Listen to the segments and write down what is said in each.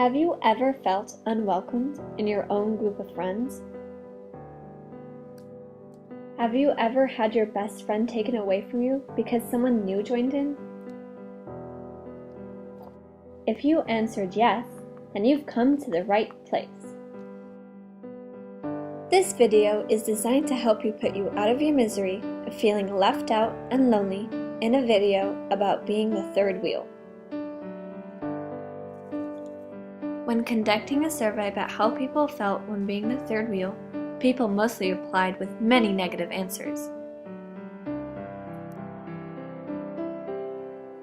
Have you ever felt unwelcomed in your own group of friends? Have you ever had your best friend taken away from you because someone new joined in? If you answered yes, then you've come to the right place. This video is designed to help you put you out of your misery of feeling left out and lonely in a video about being the third wheel. When conducting a survey about how people felt when being the third wheel, people mostly replied with many negative answers.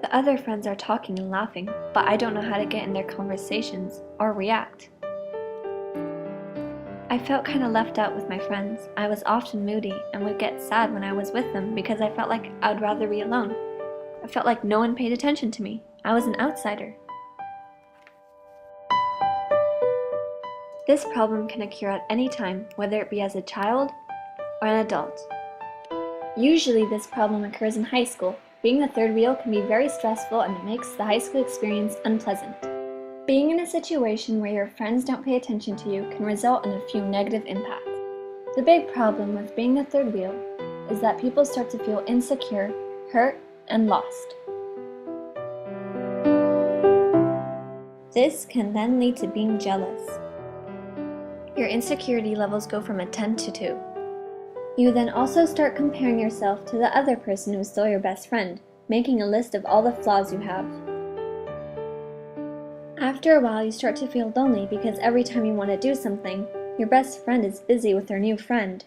The other friends are talking and laughing, but I don't know how to get in their conversations or react. I felt kind of left out with my friends. I was often moody and would get sad when I was with them because I felt like I'd rather be alone. I felt like no one paid attention to me. I was an outsider. This problem can occur at any time, whether it be as a child or an adult. Usually this problem occurs in high school. Being the third wheel can be very stressful and it makes the high school experience unpleasant. Being in a situation where your friends don't pay attention to you can result in a few negative impacts. The big problem with being the third wheel is that people start to feel insecure, hurt, and lost. This can then lead to being jealous. Your insecurity levels go from a 10 to 2. You then also start comparing yourself to the other person who is still your best friend, making a list of all the flaws you have. After a while, you start to feel lonely because every time you want to do something, your best friend is busy with their new friend.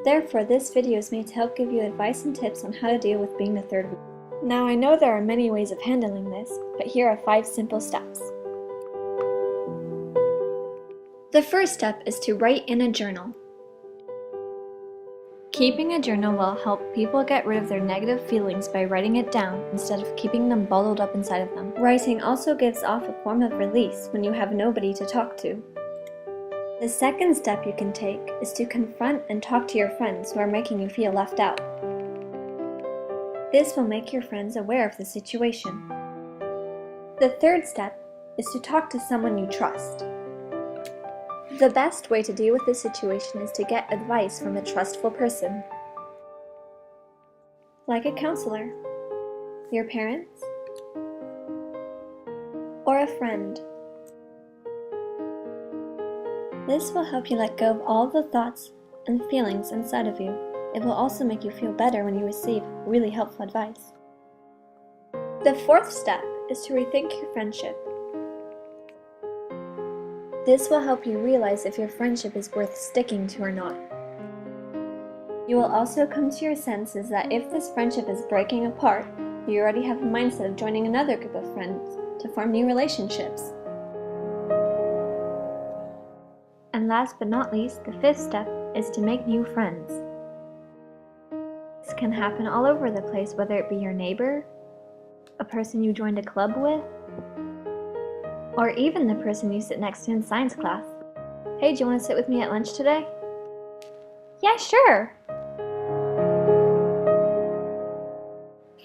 Therefore, this video is made to help give you advice and tips on how to deal with being the third wheel. Now, I know there are many ways of handling this, but here are 5 simple steps. The first step is to write in a journal. Keeping a journal will help people get rid of their negative feelings by writing it down instead of keeping them bottled up inside of them. Writing also gives off a form of release when you have nobody to talk to. The second step you can take is to confront and talk to your friends who are making you feel left out. This will make your friends aware of the situation. The third step is to talk to someone you trust. The best way to deal with this situation is to get advice from a trustful person, like a counselor, your parents, or a friend. This will help you let go of all the thoughts and feelings inside of you. It will also make you feel better when you receive really helpful advice. The fourth step is to rethink your friendship. This will help you realize if your friendship is worth sticking to or not. You will also come to your senses that if this friendship is breaking apart, you already have a mindset of joining another group of friends to form new relationships. And last but not least, the fifth step is to make new friends. This can happen all over the place, whether it be your neighbor, a person you joined a club with, or even the person you sit next to in science class. Hey, do you want to sit with me at lunch today? Yeah, sure!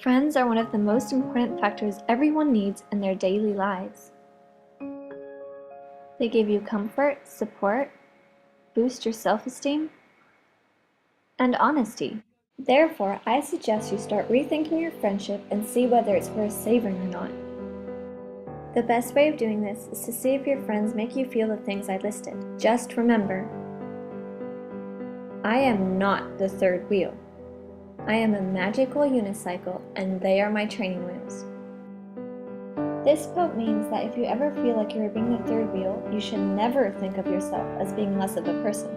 Friends are one of the most important factors everyone needs in their daily lives. They give you comfort, support, boost your self-esteem, and honesty. Therefore, I suggest you start rethinking your friendship and see whether it's worth saving or not. The best way of doing this is to see if your friends make you feel the things I listed. Just remember, I am not the third wheel. I am a magical unicycle and they are my training wheels. This quote means that if you ever feel like you are being the third wheel, you should never think of yourself as being less of a person.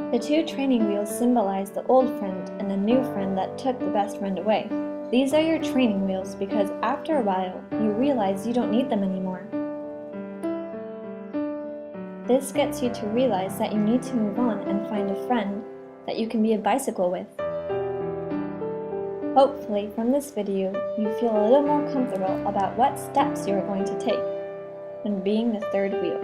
The 2 training wheels symbolize the old friend and the new friend that took the best friend away. These are your training wheels because after a while, you realize you don't need them anymore. This gets you to realize that you need to move on and find a friend that you can be a bicycle with. Hopefully, from this video, you feel a little more comfortable about what steps you are going to take when being the third wheel.